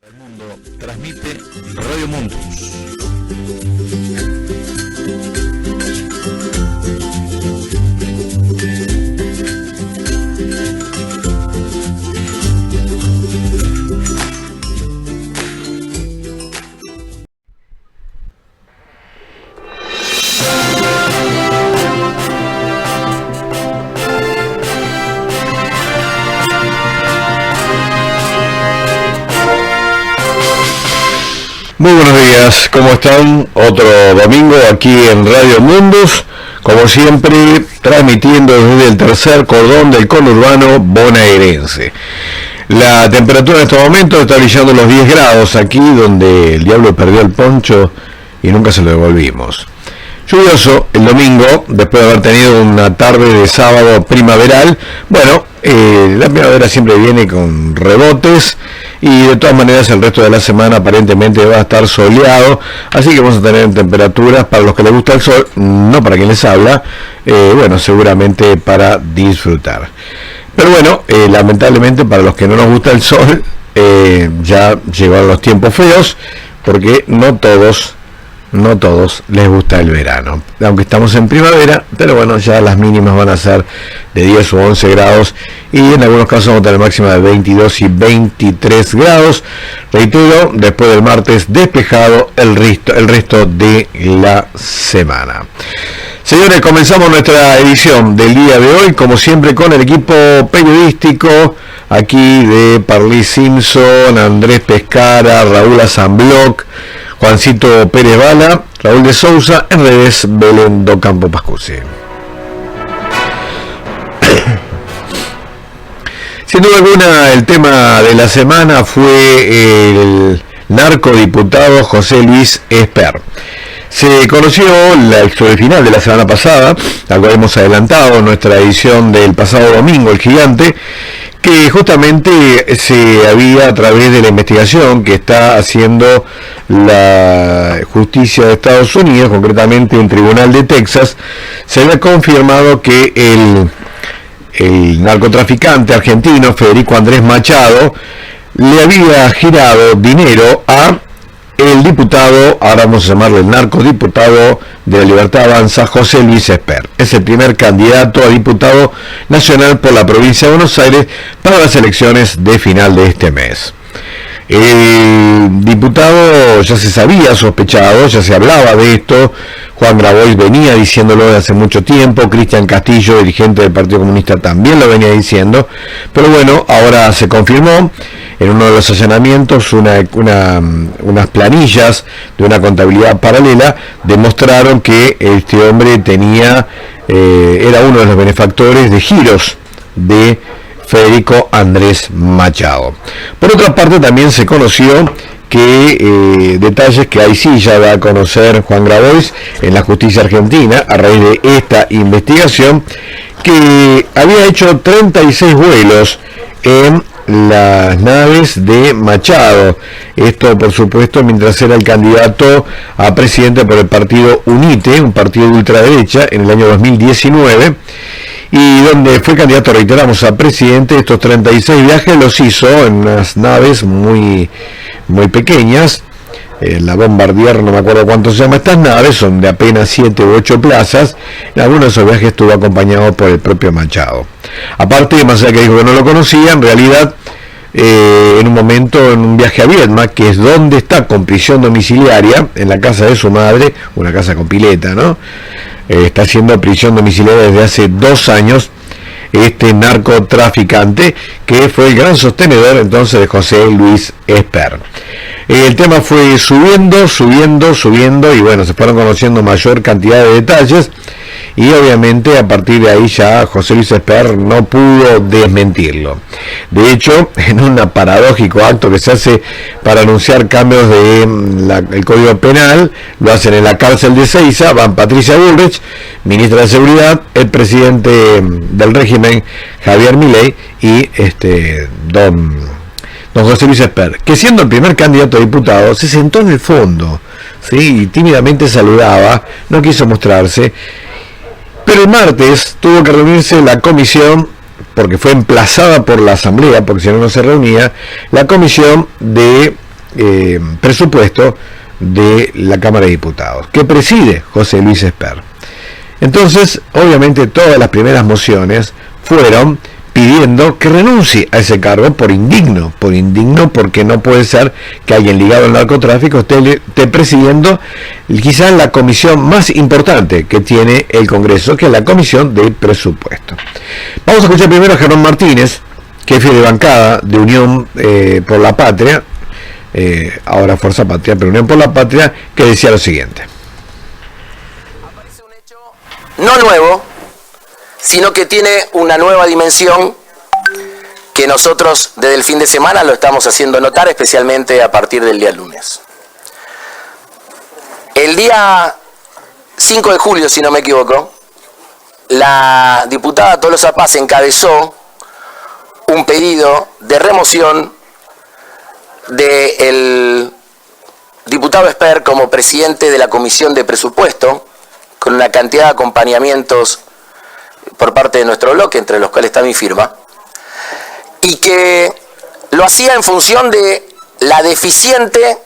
El mundo transmite Radio Mundus. Muy buenos días, ¿cómo están? Otro domingo aquí en Radio Mundus, como siempre transmitiendo desde el tercer cordón del conurbano bonaerense. La temperatura en estos momentos está brillando los 10 grados aquí, donde el diablo perdió el poncho y nunca se lo devolvimos. Lluvioso el domingo, después de haber tenido una tarde de sábado primaveral. Bueno, la primavera siempre viene con rebotes y de todas maneras el resto de la semana aparentemente va a estar soleado, así que vamos a tener temperaturas para los que les gusta el sol, no para quien les habla, bueno, seguramente para disfrutar. Pero bueno, lamentablemente para los que no nos gusta el sol, ya llegaron los tiempos feos, porque no todos les gusta el verano, aunque estamos en primavera, pero bueno, ya las mínimas van a ser de 10 o 11 grados y en algunos casos vamos a tener máxima de 22 y 23 grados. Reitero, después del martes despejado el resto de la semana. Señores, comenzamos nuestra edición del día de hoy, como siempre con el equipo periodístico aquí de Parley Simpson, Andrés Pescara, Raúl Azambloc, Juancito Pérez Bala, Raúl de Sousa, en redes Belén do Campo Pascusi. Sin duda alguna, el tema de la semana fue el narcodiputado José Luis Esper. Se conoció el final de la semana pasada, al cual hemos adelantado en nuestra edición del pasado domingo, El Gigante, que justamente se había, a través de la investigación que está haciendo la justicia de Estados Unidos, concretamente un tribunal de Texas, se había confirmado que el narcotraficante argentino Federico Andrés Machado le había girado dinero a el diputado, ahora vamos a llamarle el narcodiputado de la Libertad Avanza, José Luis Esper. Es el primer candidato a diputado nacional por la provincia de Buenos Aires para las elecciones de final de este mes. El diputado ya se sabía sospechado, ya se hablaba de esto. Juan Grabois venía diciéndolo desde hace mucho tiempo, Cristian Castillo, dirigente del Partido Comunista, también lo venía diciendo, pero bueno, ahora se confirmó. En uno de los allanamientos, unas planillas de una contabilidad paralela demostraron que este hombre era uno de los benefactores de giros de Federico Andrés Machado. Por otra parte, también se conoció que detalles que ahí sí ya da a conocer Juan Grabois en la justicia argentina a raíz de esta investigación, que había hecho 36 vuelos en las naves de Machado. Esto, por supuesto, mientras era el candidato a presidente por el partido UNITE, un partido de ultraderecha, en el año 2019, y donde fue candidato, reiteramos, a presidente. Estos 36 viajes los hizo en unas naves muy pequeñas, la Bombardier, no me acuerdo cuánto se llama estas naves, son de apenas 7 u 8 plazas. En algunos de esos viajes estuvo acompañado por el propio Machado. Aparte, más allá que dijo que no lo conocía, en realidad, en un momento, en un viaje a Viedma, que es donde está con prisión domiciliaria, en la casa de su madre, una casa con pileta, ¿no? Está haciendo prisión domiciliaria desde hace 2 años, este narcotraficante, que fue el gran sostenedor entonces de José Luis Esper. El tema fue subiendo, y bueno, se fueron conociendo mayor cantidad de detalles, y obviamente a partir de ahí ya José Luis Esper no pudo desmentirlo. De hecho, en un paradójico acto que se hace para anunciar cambios del Código Penal, lo hacen en la cárcel de Seiza, van Patricia Bullrich, ministra de Seguridad, el presidente del régimen, Javier Milei, y don José Luis Esper, que siendo el primer candidato a diputado, se sentó en el fondo, ¿sí? Y tímidamente saludaba, no quiso mostrarse. Pero el martes tuvo que reunirse la comisión, porque fue emplazada por la asamblea, porque si no, no se reunía, la comisión de presupuesto de la Cámara de Diputados, que preside José Luis Esper. Entonces, obviamente, todas las primeras mociones fueron pidiendo que renuncie a ese cargo por indigno, porque no puede ser que alguien ligado al narcotráfico esté presidiendo quizás la comisión más importante que tiene el Congreso, que es la Comisión de Presupuesto. Vamos a escuchar primero a Germán Martínez, jefe de bancada de Unión por la Patria, ahora Fuerza Patria, pero Unión por la Patria, que decía lo siguiente. Aparece un hecho no nuevo, sino que tiene una nueva dimensión que nosotros desde el fin de semana lo estamos haciendo notar, especialmente a partir del día lunes. El día 5 de julio, si no me equivoco, la diputada Tolosa Paz encabezó un pedido de remoción del diputado Esper como presidente de la Comisión de Presupuesto, con una cantidad de acompañamientos por parte de nuestro bloque, entre los cuales está mi firma, y que lo hacía en función de la deficiente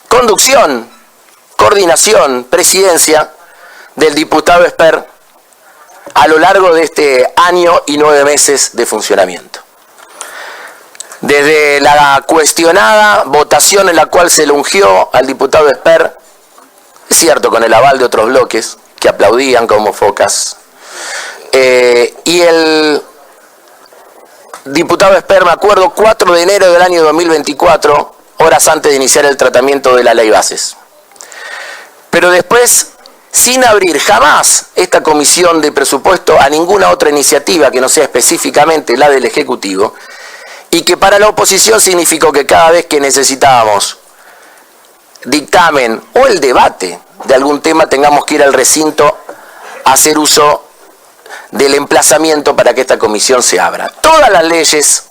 conducción, coordinación, presidencia del diputado Esper a lo largo de este año y 9 meses de funcionamiento. Desde la cuestionada votación en la cual se le ungió al diputado Esper, es cierto, con el aval de otros bloques que aplaudían como focas, y el diputado Esper, me acuerdo, 4 de enero del año 2024, horas antes de iniciar el tratamiento de la ley bases. Pero después, sin abrir jamás esta comisión de presupuesto a ninguna otra iniciativa que no sea específicamente la del Ejecutivo, y que para la oposición significó que cada vez que necesitábamos dictamen o el debate de algún tema tengamos que ir al recinto a hacer uso del emplazamiento para que esta comisión se abra. Todas las leyes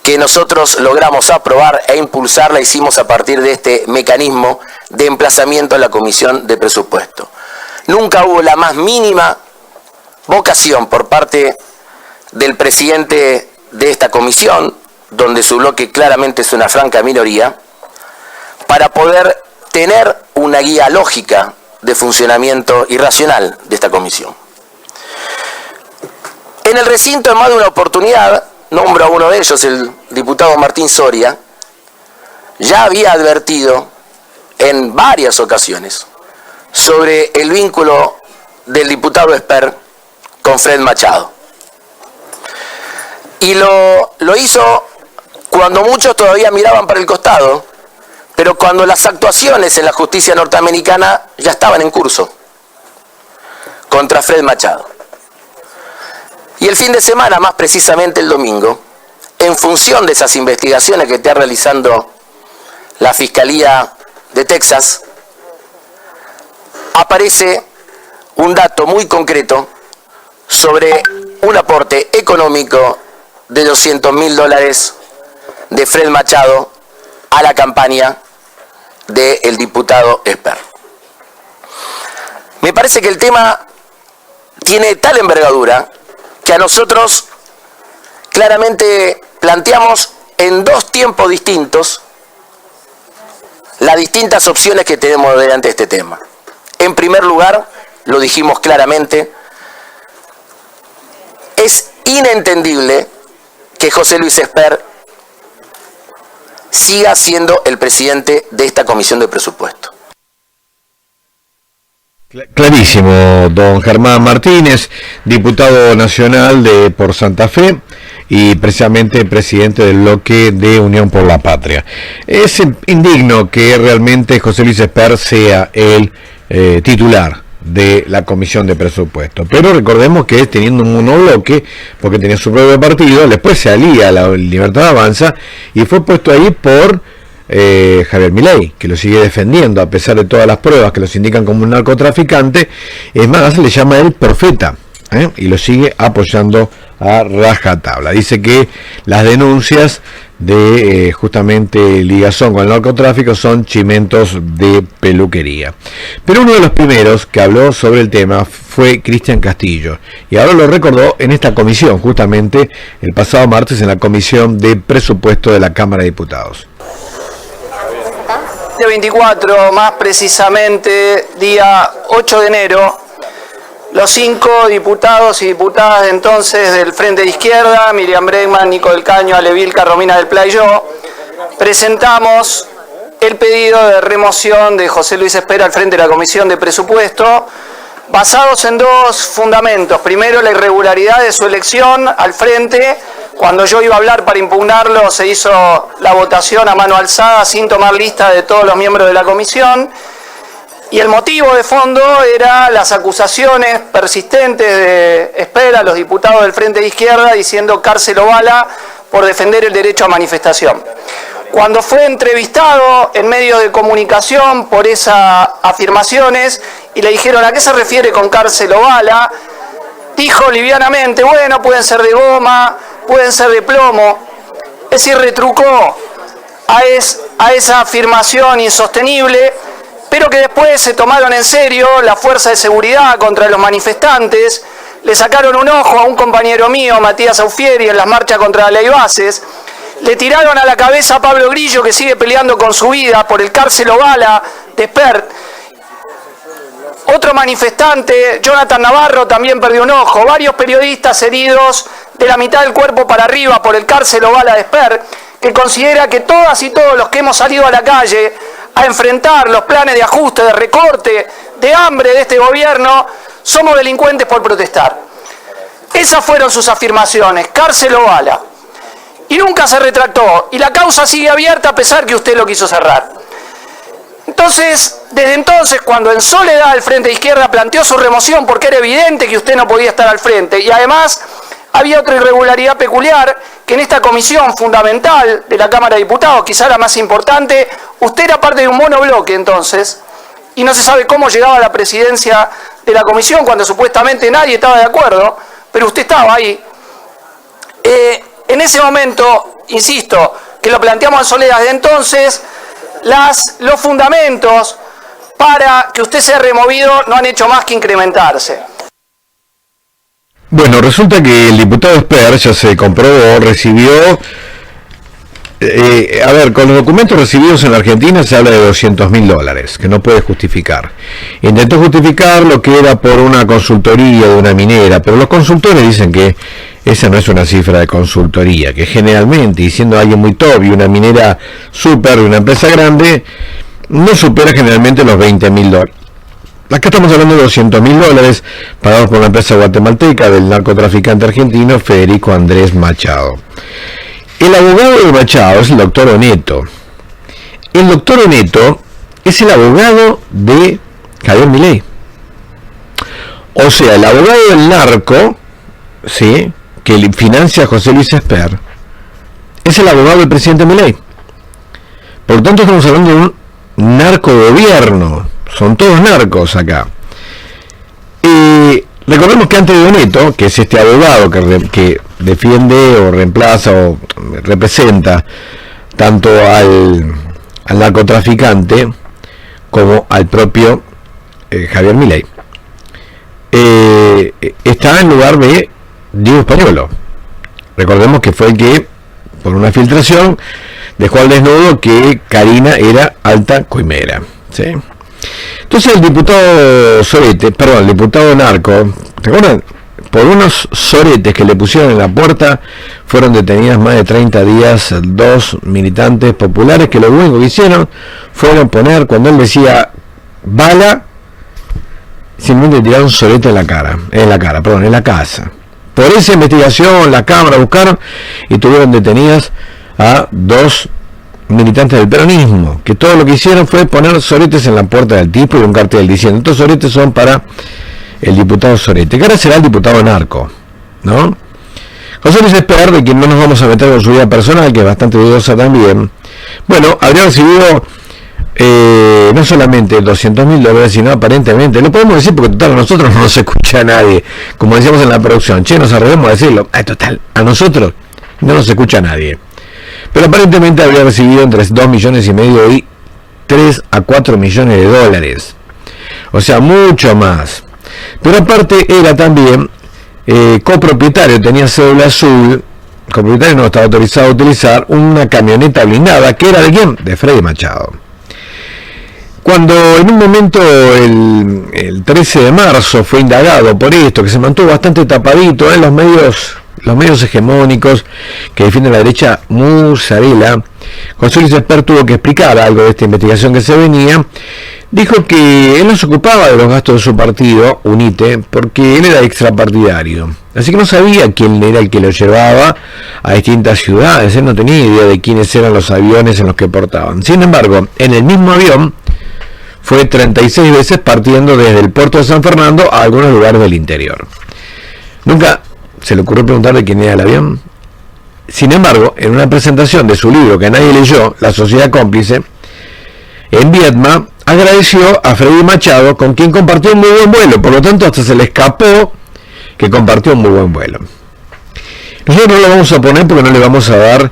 que nosotros logramos aprobar e impulsar la hicimos a partir de este mecanismo de emplazamiento a la Comisión de Presupuesto. Nunca hubo la más mínima vocación por parte del presidente de esta comisión, donde su bloque claramente es una franca minoría, para poder tener una guía lógica de funcionamiento y racional de esta comisión. En el recinto, en más de una oportunidad, nombro a uno de ellos, el diputado Martín Soria, ya había advertido en varias ocasiones sobre el vínculo del diputado Esper con Fred Machado. Y lo hizo cuando muchos todavía miraban para el costado, pero cuando las actuaciones en la justicia norteamericana ya estaban en curso contra Fred Machado. Y el fin de semana, más precisamente el domingo, en función de esas investigaciones que está realizando la Fiscalía de Texas, aparece un dato muy concreto sobre un aporte económico de $200.000 de Fred Machado a la campaña del diputado Esper. Me parece que el tema tiene tal envergadura que a nosotros claramente planteamos en dos tiempos distintos las distintas opciones que tenemos delante de este tema. En primer lugar, lo dijimos claramente, es inentendible que José Luis Esper siga siendo el presidente de esta Comisión de Presupuesto. Clarísimo, don Germán Martínez, diputado nacional por Santa Fe y precisamente presidente del bloque de Unión por la Patria. Es indigno que realmente José Luis Esper sea el titular de la Comisión de Presupuesto, pero recordemos que teniendo un monobloque, porque tenía su propio partido, después se alía a la Libertad Avanza y fue puesto ahí por Javier Milei, que lo sigue defendiendo a pesar de todas las pruebas que los indican como un narcotraficante. Es más, le llama él profeta, y lo sigue apoyando a rajatabla. Dice que las denuncias de justamente ligazón con el narcotráfico son chimentos de peluquería. Pero uno de los primeros que habló sobre el tema fue Cristian Castillo, y ahora lo recordó en esta comisión, justamente el pasado martes en la Comisión de Presupuesto de la Cámara de Diputados. 2024, más precisamente día 8 de enero, los 5 diputados y diputadas de entonces del Frente de Izquierda, Miriam Bregman, Nico del Caño, Ale Vilca, Romina del Pla y yo, presentamos el pedido de remoción de José Luis Esper al frente de la Comisión de Presupuesto, basados en dos fundamentos. Primero, la irregularidad de su elección al frente. Cuando yo iba a hablar para impugnarlo, se hizo la votación a mano alzada sin tomar lista de todos los miembros de la comisión. Y el motivo de fondo era las acusaciones persistentes de Esper a los diputados del Frente de Izquierda diciendo cárcel o bala por defender el derecho a manifestación. Cuando fue entrevistado en medios de comunicación por esas afirmaciones y le dijeron ¿a qué se refiere con cárcel o bala?, dijo livianamente, bueno, pueden ser de goma, pueden ser de plomo. Es decir, retrucó a esa afirmación insostenible, pero que después se tomaron en serio la fuerza de seguridad contra los manifestantes, le sacaron un ojo a un compañero mío, Matías Aufieri, en las marchas contra la ley Bases, le tiraron a la cabeza a Pablo Grillo, que sigue peleando con su vida por el cárcel o bala de Esper. Otro manifestante, Jonathan Navarro, también perdió un ojo. Varios periodistas heridos de la mitad del cuerpo para arriba por el cárcel o bala de Esper, que considera que todas y todos los que hemos salido a la calle a enfrentar los planes de ajuste, de recorte, de hambre de este gobierno, somos delincuentes por protestar. Esas fueron sus afirmaciones, cárcel o bala. Y nunca se retractó. Y la causa sigue abierta a pesar que usted lo quiso cerrar. Entonces, desde entonces, cuando en soledad el Frente de Izquierda planteó su remoción porque era evidente que usted no podía estar al frente, y además había otra irregularidad peculiar, que en esta comisión fundamental de la Cámara de Diputados, quizá la más importante, usted era parte de un monobloque entonces, y no se sabe cómo llegaba a la presidencia de la comisión cuando supuestamente nadie estaba de acuerdo, pero usted estaba ahí. En ese momento, insisto, que lo planteamos en soledad, de entonces los fundamentos para que usted sea removido no han hecho más que incrementarse. Bueno, resulta que el diputado Esper, ya se comprobó, recibió, con los documentos recibidos en la Argentina se habla de $200.000, que no puede justificar. Intentó justificar lo que era por una consultoría de una minera, pero los consultores dicen que esa no es una cifra de consultoría, que generalmente, y siendo alguien muy top y una minera súper de una empresa grande, no supera generalmente los $20.000. Acá estamos hablando de $200.000 pagados por la empresa guatemalteca del narcotraficante argentino Federico Andrés Machado. El abogado de Machado es el doctor Oneto. El doctor Oneto es el abogado de Javier Milei. O sea, el abogado del narco, ¿sí?, que financia a José Luis Esper, es el abogado del presidente Milei. Por lo tanto, estamos hablando de un narcogobierno. Son todos narcos acá. Recordemos que antes de Oneto, que es este abogado que defiende o reemplaza o representa tanto al narcotraficante como al propio Javier Milei, está en lugar de Diego Españolo. Recordemos que fue el que, por una filtración, dejó al desnudo que Karina era alta coimera, ¿sí? Entonces el diputado el diputado narco, ¿recuerdan? Por unos soretes que le pusieron en la puerta, fueron detenidas más de 30 días 2 militantes populares que lo único que hicieron fueron poner, cuando él decía bala, simplemente tiraron sorete en la casa. Por esa investigación, la Cámara buscaron y tuvieron detenidas a 2 militantes del peronismo, que todo lo que hicieron fue poner soretes en la puerta del tipo y un cartel diciendo, estos soretes son para el diputado Sorete, que ahora será el diputado narco, ¿no? José Luis Esper, de quien no nos vamos a meter con su vida personal, que es bastante dudosa también, bueno, habría recibido no solamente $200.000, sino aparentemente, lo podemos decir porque total a nosotros no nos escucha nadie, como decíamos en la producción, nos arreglamos a decirlo, total, a nosotros no nos escucha nadie. Pero aparentemente habría recibido entre 2,5 millones y 3 a 4 millones de dólares. O sea, mucho más. Pero aparte era también copropietario, tenía cédula azul, copropietario no estaba autorizado a utilizar una camioneta blindada, que era de ¿quién? De Freddy Machado. Cuando en un momento el 13 de marzo fue indagado por esto, que se mantuvo bastante tapadito en los medios hegemónicos que defienden la derecha musarela, José Luis Esper tuvo que explicar algo de esta investigación que se venía. Dijo que él no se ocupaba de los gastos de su partido, UNITE, porque él era extrapartidario. Así que no sabía quién era el que lo llevaba a distintas ciudades. Él no tenía idea de quiénes eran los aviones en los que portaban. Sin embargo, en el mismo avión fue 36 veces partiendo desde el puerto de San Fernando a algunos lugares del interior. Nunca se le ocurrió preguntarle quién era el avión. Sin embargo, en una presentación de su libro que nadie leyó, La Sociedad Cómplice, en Vietnam, agradeció a Freddy Machado, con quien compartió un muy buen vuelo. Por lo tanto, hasta se le escapó que compartió un muy buen vuelo. Nosotros no lo vamos a poner porque no le vamos a dar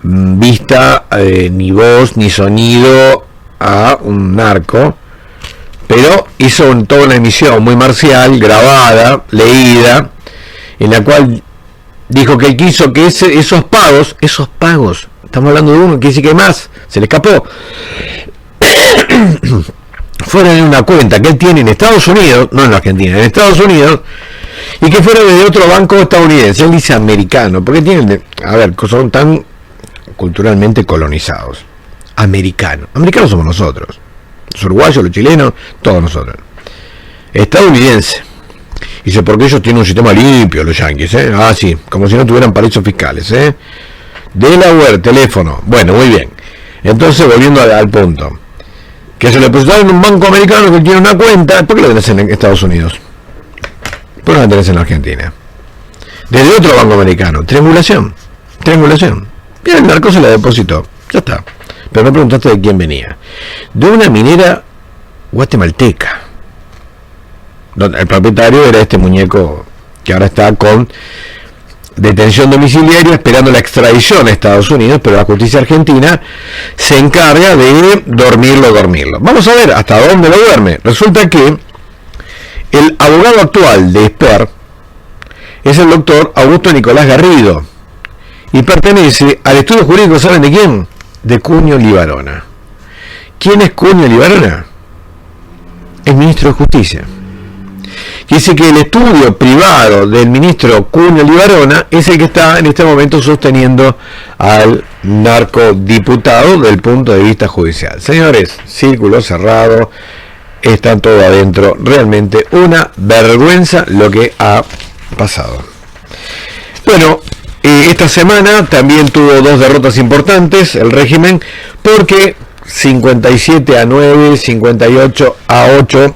vista, ni voz, ni sonido a un narco, pero hizo toda una emisión muy marcial, grabada, leída, en la cual dijo que él quiso que esos pagos, estamos hablando de uno, que dice que más, se le escapó, fuera de una cuenta que él tiene en Estados Unidos, no en la Argentina, en Estados Unidos, y que fuera de otro banco estadounidense. Él dice americano, porque tienen, son tan culturalmente colonizados. Americanos somos nosotros, los uruguayos, los chilenos, todos nosotros. Estadounidense. Dice, porque ellos tienen un sistema limpio, los yanquis, sí, como si no tuvieran paraísos fiscales, Delaware, teléfono. Bueno, muy bien. Entonces, volviendo al punto, que se le depositaron en un banco americano que tiene una cuenta. ¿Por qué lo tenés en Estados Unidos? ¿Por qué no lo tenés en Argentina? Desde otro banco americano. Triangulación. Bien, el narco se la depositó. Ya está. Pero no preguntaste de quién venía. De una minera guatemalteca. El propietario era este muñeco que ahora está con detención domiciliaria esperando la extradición a Estados Unidos, pero la justicia argentina se encarga de dormirlo. Vamos a ver hasta dónde lo duerme. Resulta que el abogado actual de Esper es el doctor Augusto Nicolás Garrido y pertenece al estudio jurídico, ¿saben de quién? De Cunio Libarona. ¿Quién es Cunio Libarona? El ministro de Justicia. Dice que el estudio privado del ministro Cunio Libarona es el que está en este momento sosteniendo al narcodiputado desde el punto de vista judicial. Señores, círculo cerrado, está todo adentro. Realmente una vergüenza lo que ha pasado. Bueno, esta semana también tuvo dos derrotas importantes el régimen, porque 57-9, 58-8,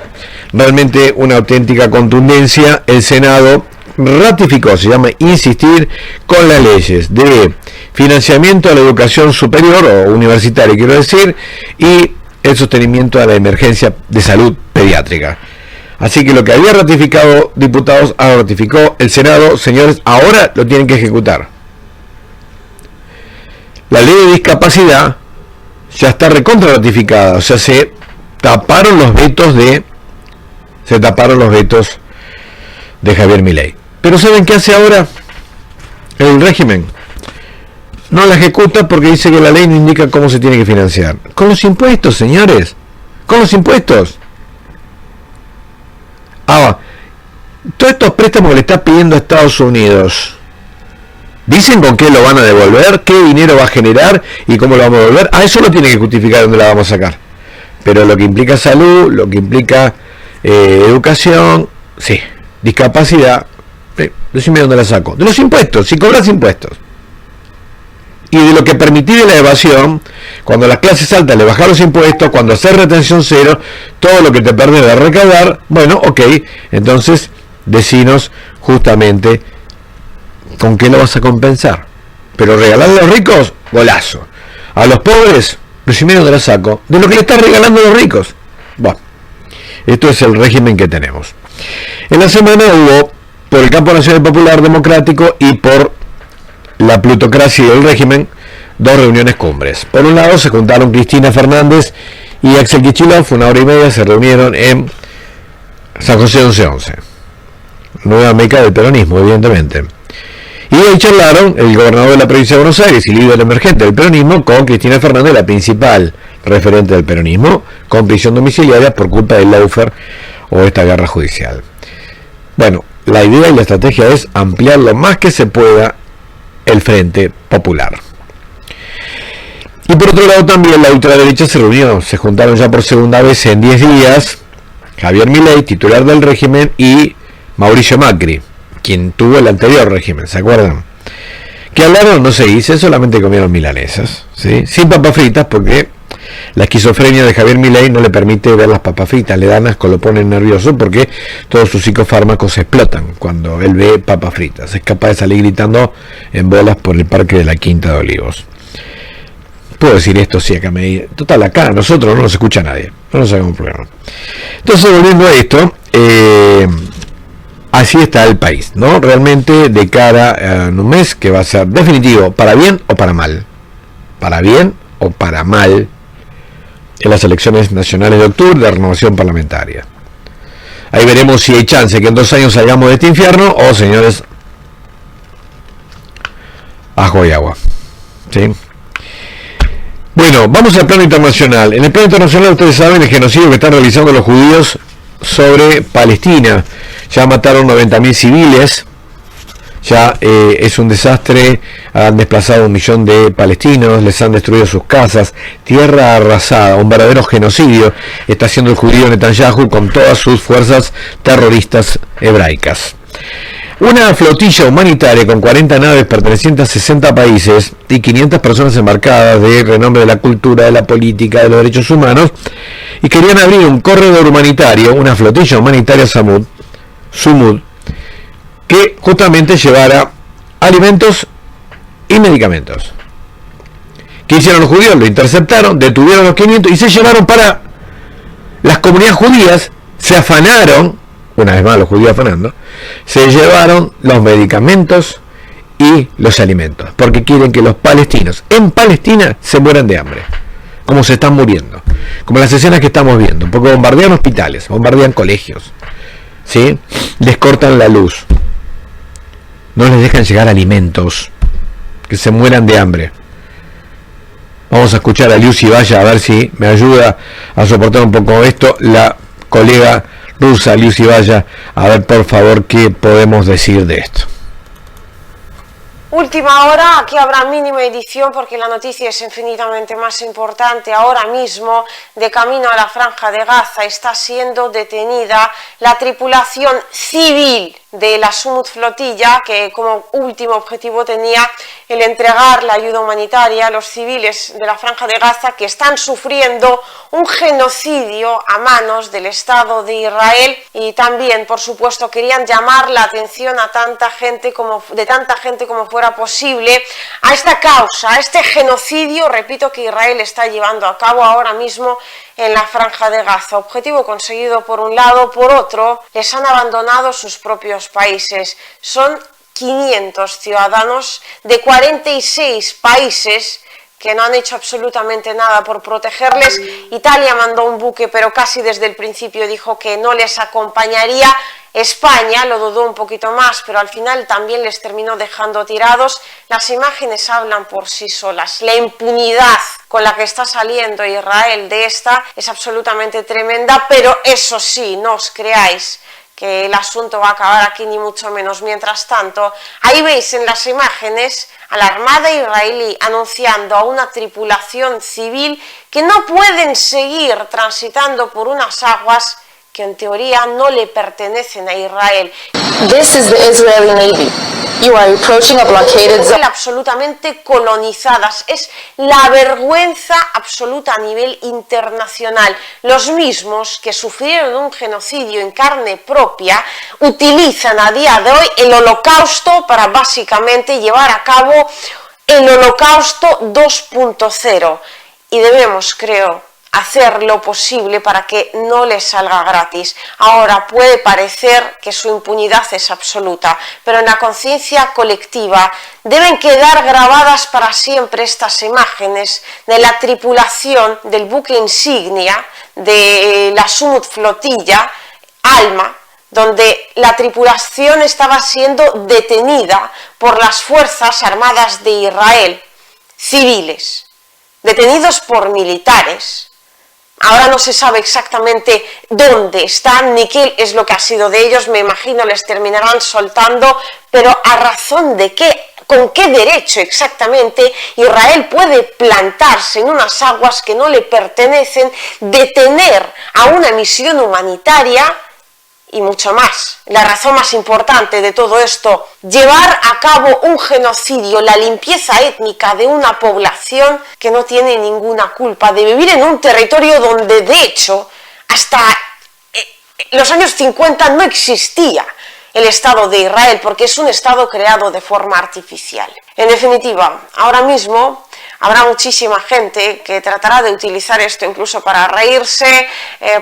realmente una auténtica contundencia. El Senado ratificó, se llama insistir, con las leyes de financiamiento a la educación superior o universitaria, quiero decir, y el sostenimiento de la emergencia de salud pediátrica. Así que lo que había ratificado diputados, ahora ratificó el Senado. Señores, ahora lo tienen que ejecutar. La ley de discapacidad ya está recontra ratificada, o sea, se taparon los vetos de Javier Milei. Pero ¿saben qué hace ahora el régimen? No la ejecuta porque dice que la ley no indica cómo se tiene que financiar. Con los impuestos, señores, con los impuestos. Todos estos préstamos que le está pidiendo a Estados Unidos, dicen con qué lo van a devolver, qué dinero va a generar y cómo lo vamos a devolver. Eso lo tiene que justificar dónde la vamos a sacar. Pero lo que implica salud, lo que implica educación, sí, discapacidad, decime dónde la saco. De los impuestos, si cobras impuestos. Y de lo que permití de la evasión, cuando a las clases altas le bajar los impuestos, cuando hacer retención cero, todo lo que te perdés de recaudar, bueno, ok, entonces decinos justamente con qué lo vas a compensar. Pero regalarle a los ricos, golazo. A los pobres, decime dónde la saco. De lo que le estás regalando a los ricos. Bueno, esto es el régimen que tenemos. En la semana hubo, por el campo nacional popular democrático y por la plutocracia del régimen, dos reuniones cumbres. Por un lado se juntaron Cristina Fernández y Axel Kicillof, 1 hora y media se reunieron en San José 1111, nueva meca del peronismo, evidentemente. Y ahí charlaron el gobernador de la provincia de Buenos Aires y líder emergente del peronismo con Cristina Fernández, la principal referente del peronismo, con prisión domiciliaria por culpa del lawfare o esta guerra judicial. Bueno, la idea y la estrategia es ampliar lo más que se pueda el Frente Popular. Y por otro lado también la ultraderecha se reunió, se juntaron ya por segunda vez en 10 días, Javier Milei, titular del régimen, y Mauricio Macri, quien tuvo el anterior régimen, ¿se acuerdan? Que hablaron, no se dice, solamente comieron milanesas, ¿sí? Sin papas fritas, porque la esquizofrenia de Javier Milei no le permite ver las papas fritas, le dan asco, lo ponen nervioso, porque todos sus psicofármacos explotan cuando él ve papas fritas. Es capaz de salir gritando en bolas por el Parque de la Quinta de Olivos. Puedo decir esto, sí, acá me... Total, acá nosotros no nos escucha nadie, no nos hagamos problema. Entonces, volviendo a esto, así está el país, ¿no? Realmente de cara a un mes que va a ser definitivo, para bien o para mal. Para bien o para mal en las elecciones nacionales de octubre de renovación parlamentaria. Ahí veremos si hay chance que en 2 años salgamos de este infierno o, señores, ajo y agua. ¿Sí? Bueno, vamos al plano internacional. En el plano internacional, ustedes saben el genocidio que están realizando los judíos sobre Palestina. Ya mataron 90.000 civiles, ya es un desastre, han desplazado 1 millón de palestinos, les han destruido sus casas, tierra arrasada, un verdadero genocidio está haciendo el judío Netanyahu con todas sus fuerzas terroristas hebraicas. Una flotilla humanitaria con 40 naves pertenecientes a 60 países y 500 personas embarcadas de renombre de la cultura, de la política, de los derechos humanos, y querían abrir un corredor humanitario, una flotilla humanitaria Sumud, que justamente llevara alimentos y medicamentos. ¿Qué hicieron los judíos? Lo interceptaron, detuvieron los 500 y se llevaron para las comunidades judías, se afanaron, una vez más los judíos afanando, se llevaron los medicamentos y los alimentos, porque quieren que los palestinos en Palestina se mueran de hambre, como se están muriendo, como las escenas que estamos viendo, porque bombardean hospitales, bombardean colegios, ¿sí? Les cortan la luz, no les dejan llegar alimentos, que se mueran de hambre. Vamos a escuchar a Lucy Valla a ver si me ayuda a soportar un poco esto, la colega rusa Lucy Valla, a ver por favor qué podemos decir de esto. Última hora, aquí habrá mínima edición porque la noticia es infinitamente más importante. Ahora mismo, de camino a la Franja de Gaza, está siendo detenida la tripulación civil de la Sumud Flotilla, que como último objetivo tenía el entregar la ayuda humanitaria a los civiles de la Franja de Gaza que están sufriendo un genocidio a manos del Estado de Israel, y también, por supuesto, querían llamar la atención a tanta gente como fuera posible a esta causa, a este genocidio, repito, que Israel está llevando a cabo ahora mismo en la Franja de Gaza. Objetivo conseguido por un lado, por otro, les han abandonado sus propios países. Son 500 ciudadanos de 46 países que no han hecho absolutamente nada por protegerles. Italia mandó un buque, pero casi desde el principio dijo que no les acompañaría. España lo dudó un poquito más, pero al final también les terminó dejando tirados. Las imágenes hablan por sí solas. La impunidad con la que está saliendo Israel de esta es absolutamente tremenda, pero eso sí, no os creáis que el asunto va a acabar aquí, ni mucho menos. Mientras tanto, ahí veis en las imágenes a la Armada israelí anunciando a una tripulación civil que no pueden seguir transitando por unas aguas que en teoría no le pertenecen a Israel. This is the Israeli Navy. You are approaching a blockaded zone. Absolutamente colonizadas. Es la vergüenza absoluta a nivel internacional. Los mismos que sufrieron un genocidio en carne propia utilizan a día de hoy el Holocausto para básicamente llevar a cabo el Holocausto 2.0. Y debemos, creo, hacer lo posible para que no les salga gratis. Ahora puede parecer que su impunidad es absoluta, pero en la conciencia colectiva deben quedar grabadas para siempre estas imágenes de la tripulación del buque insignia de la Sumud Flotilla, Alma, donde la tripulación estaba siendo detenida por las Fuerzas Armadas de Israel, civiles. detenidos por militares. Ahora no se sabe exactamente dónde están ni qué es lo que ha sido de ellos, me imagino les terminarán soltando, pero ¿a razón de qué? ¿Con qué derecho exactamente Israel puede plantarse en unas aguas que no le pertenecen, detener a una misión humanitaria y mucho más? La razón más importante de todo esto, llevar a cabo un genocidio, la limpieza étnica de una población que no tiene ninguna culpa de vivir en un territorio donde de hecho hasta los años 50 no existía el Estado de Israel, porque es un Estado creado de forma artificial. En definitiva, ahora mismo habrá muchísima gente que tratará de utilizar esto incluso para reírse,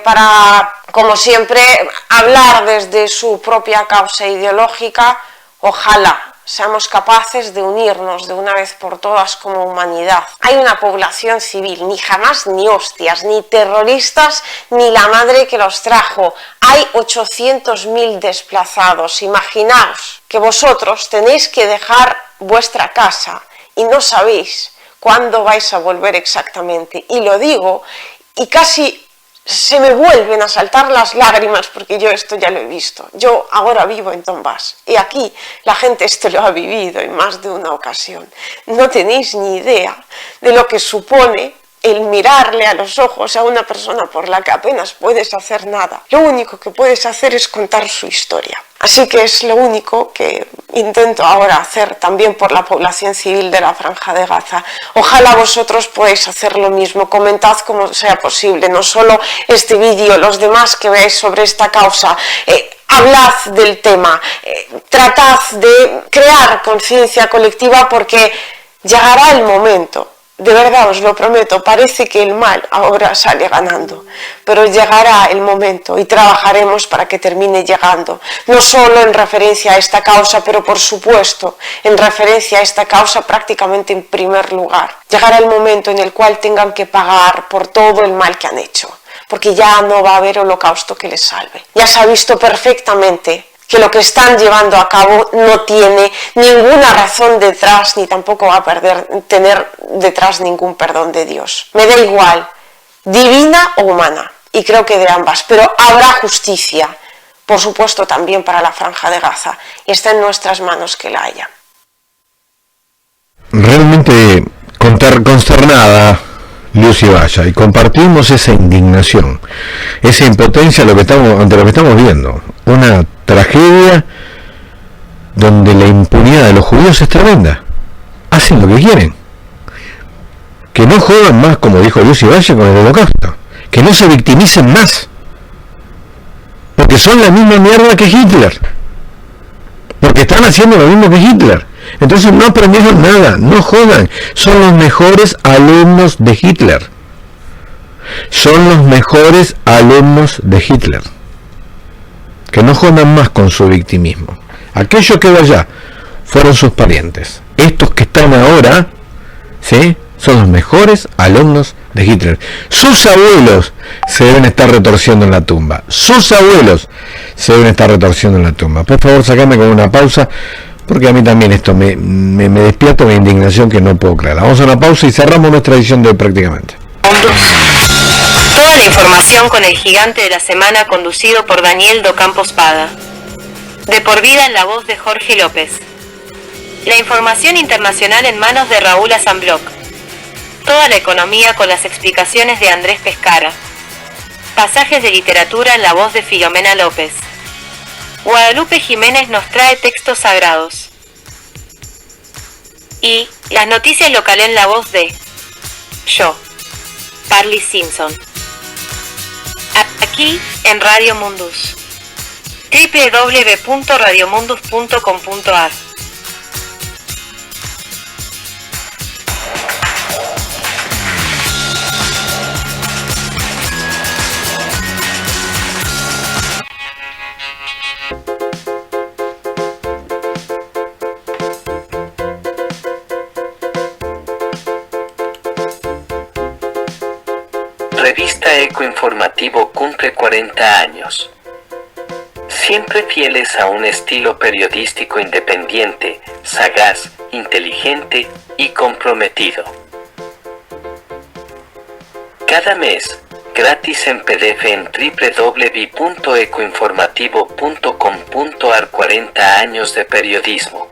para, como siempre, hablar desde su propia causa ideológica. Ojalá seamos capaces de unirnos de una vez por todas como humanidad. Hay una población civil, ni Hamás ni hostias, ni terroristas, ni la madre que los trajo. Hay 800.000 desplazados. Imaginaos que vosotros tenéis que dejar vuestra casa y no sabéis cuándo vais a volver exactamente. Y lo digo, y casi se me vuelven a saltar las lágrimas porque yo esto ya lo he visto. Yo ahora vivo en Donbass y aquí la gente esto lo ha vivido en más de una ocasión. No tenéis ni idea de lo que supone el mirarle a los ojos a una persona por la que apenas puedes hacer nada. Lo único que puedes hacer es contar su historia. Así que es lo único que intento ahora hacer también por la población civil de la Franja de Gaza. Ojalá vosotros podáis hacer lo mismo, comentad como sea posible, no solo este vídeo, los demás que veáis sobre esta causa. Hablad del tema, tratad de crear conciencia colectiva porque llegará el momento. De verdad os lo prometo, parece que el mal ahora sale ganando, pero llegará el momento y trabajaremos para que termine llegando, no solo en referencia a esta causa, pero por supuesto en referencia a esta causa prácticamente en primer lugar. Llegará el momento en el cual tengan que pagar por todo el mal que han hecho, porque ya no va a haber holocausto que les salve. Ya se ha visto perfectamente que lo que están llevando a cabo no tiene ninguna razón detrás, ni tampoco va a tener detrás ningún perdón de Dios. Me da igual, divina o humana, y creo que de ambas, pero habrá justicia, por supuesto también para la Franja de Gaza, y está en nuestras manos que la haya. Realmente consternada Lucy Valla, y compartimos esa indignación, esa impotencia ante lo que estamos viendo, una tragedia donde la impunidad de los judíos es tremenda, hacen lo que quieren, que no jodan más, como dijo Lucy Valla, con el holocausto, que no se victimicen más, porque son la misma mierda que Hitler, porque están haciendo lo mismo que Hitler. Entonces no aprendieron nada, no jodan, son los mejores alumnos de Hitler. Son los mejores alumnos de Hitler. Que no jodan más con su victimismo. Aquello que allá fueron sus parientes. Estos que están ahora, ¿sí?, son los mejores alumnos de Hitler. Sus abuelos se deben estar retorciendo en la tumba. Sus abuelos se deben estar retorciendo en la tumba. Por favor, sacame con una pausa, porque a mí también esto me despierta una indignación que no puedo creer. Vamos a una pausa y cerramos nuestra edición de hoy prácticamente. Toda la información con el gigante de la semana, conducido por Daniel Docampo Spada. De por vida en la voz de Jorge López. La información internacional en manos de Raúl Azambloc. Toda la economía con las explicaciones de Andrés Pescara. Pasajes de literatura en la voz de Filomena López. Guadalupe Jiménez nos trae textos sagrados. Y las noticias locales en la voz de yo, Parley Simpson. Aquí en Radio Mundus. www.radiomundus.com.ar. Revista Eco Informativo cumple 40 años. Siempre fieles a un estilo periodístico independiente, sagaz, inteligente y comprometido. cada mes, gratis en PDF en www.ecoinformativo.com.ar. 40 años de periodismo.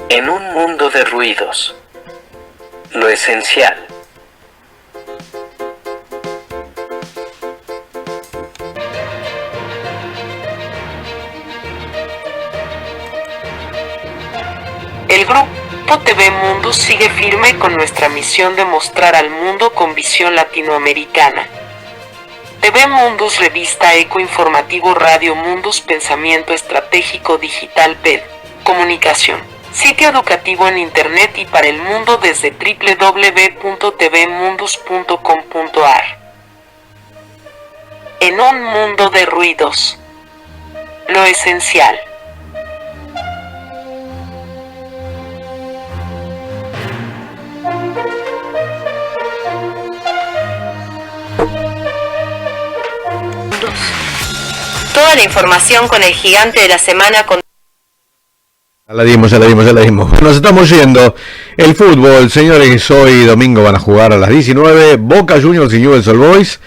En un mundo de ruidos. Lo esencial. El Grupo TV Mundus sigue firme con nuestra misión de mostrar al mundo con visión latinoamericana. TV Mundus, revista Eco Informativo, Radio Mundus, pensamiento estratégico digital, PED, comunicación, sitio educativo en internet y para el mundo desde www.tvmundus.com.ar. En un mundo de ruidos. Lo esencial. Toda la información con el gigante de la semana con... Ya la dimos. Nos estamos yendo. El fútbol, señores, hoy domingo van a jugar a las 19. Boca Juniors y Newell's Old Boys.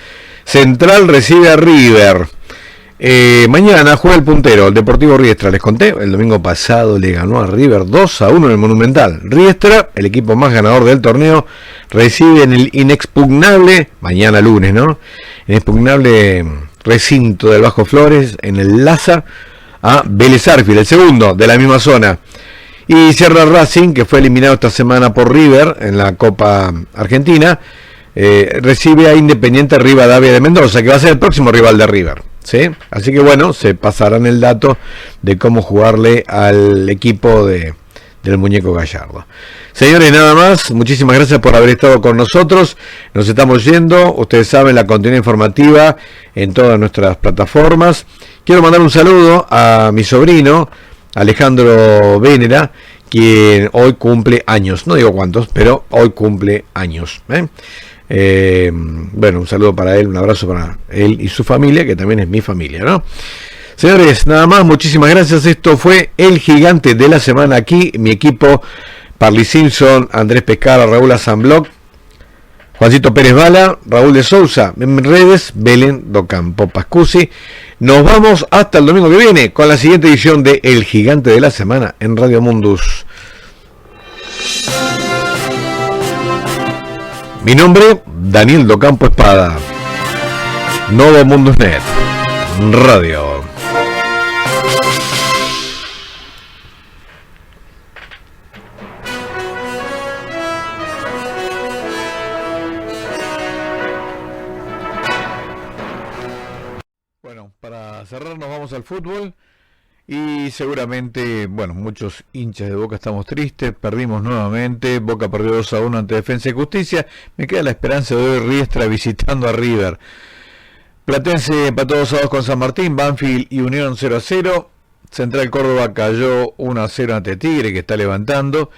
Central recibe a River. Mañana juega el puntero, el Deportivo Riestra. Les conté, el domingo pasado le ganó a River 2-1 en el Monumental. Riestra, el equipo más ganador del torneo, recibe en el inexpugnable, mañana lunes, ¿no? Inexpugnable recinto del Bajo Flores, en el Laza, a Vélez Sarsfield, el segundo de la misma zona. Y cierra Racing, que fue eliminado esta semana por River en la Copa Argentina, recibe a Independiente Rivadavia de Mendoza, que va a ser el próximo rival de River, ¿sí? Así que bueno, se pasarán el dato de cómo jugarle al equipo del muñeco Gallardo. Señores, nada más, muchísimas gracias por haber estado con nosotros. Nos estamos yendo, ustedes saben, la continuidad informativa en todas nuestras plataformas. Quiero mandar un saludo a mi sobrino Alejandro Vénera, quien hoy cumple años, no digo cuántos, pero hoy cumple años, bueno, un saludo para él, un abrazo para él y su familia, que también es mi familia, ¿no? Señores, nada más, muchísimas gracias. Esto fue el gigante de la semana aquí, mi equipo: Parley Simpson, Andrés Pescara, Raúl Azambloc, Juancito Pérez Bala, Raúl de Sousa, en redes, Belén Docampo Pascusi. Nos vamos hasta el domingo que viene con la siguiente edición de El Gigante de la Semana en Radio Mundus. Mi nombre, Daniel Docampo Espada. Novo Mundus Net Radio. Bueno, para cerrar nos vamos al fútbol. Y seguramente, bueno, muchos hinchas de Boca estamos tristes. Perdimos nuevamente. Boca perdió 2-1 ante Defensa y Justicia. Me queda la esperanza de ver Riestra visitando a River. Platense empató 2-2 con San Martín. Banfield y Unión 0-0. Central Córdoba cayó 1-0 ante Tigre, que está levantando.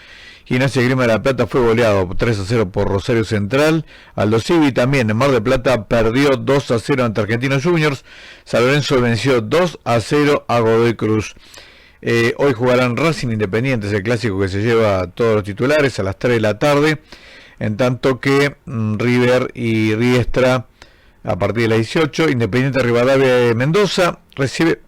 Gimnasia y Grima de la Plata fue goleado 3-0 por Rosario Central. Aldo Civi también en Mar del Plata perdió 2-0 ante Argentinos Juniors. San Lorenzo venció 2-0 a Godoy Cruz. Hoy jugarán Racing Independiente, el clásico que se lleva a todos los titulares, a las 3 de la tarde. En tanto que River y Riestra a partir de las 18. Independiente Rivadavia de Mendoza recibe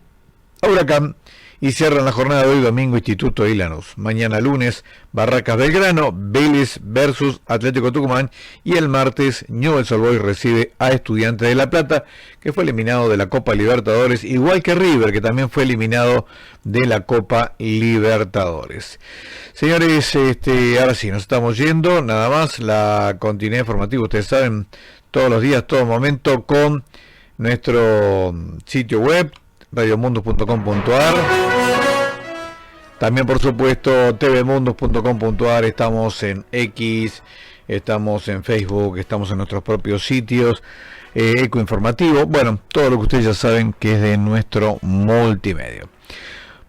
a Huracán. Y cierran la jornada de hoy domingo Instituto de Lanús. Mañana lunes Barracas Belgrano, Vélez versus Atlético Tucumán. Y el martes Newell's Old Boys recibe a Estudiantes de La Plata, que fue eliminado de la Copa Libertadores, igual que River, que también fue eliminado de la Copa Libertadores. Señores, ahora sí, nos estamos yendo. Nada más, la continuidad informativa, ustedes saben, todos los días, todo momento, con nuestro sitio web radiomundus.com.ar. También, por supuesto, tvmundus.com.ar. Estamos en X, estamos en Facebook, estamos en nuestros propios sitios, Eco Informativo, bueno, todo lo que ustedes ya saben que es de nuestro multimedio.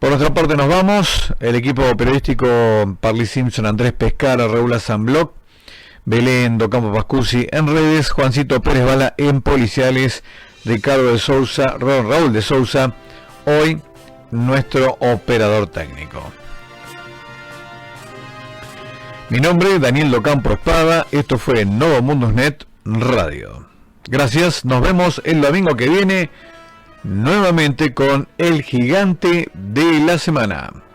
Por nuestra parte nos vamos. El equipo periodístico: Parley Simpson, Andrés Pescara, Raúl Azambloc, Belén Docampo Pascusi en redes, Juancito Pérez Bala en policiales, Ricardo de Sousa, Raúl de Sousa, hoy nuestro operador técnico. Mi nombre es Daniel Docampo Espada. Esto fue Novo Mundus Net Radio. Gracias, nos vemos el domingo que viene nuevamente con el gigante de la semana.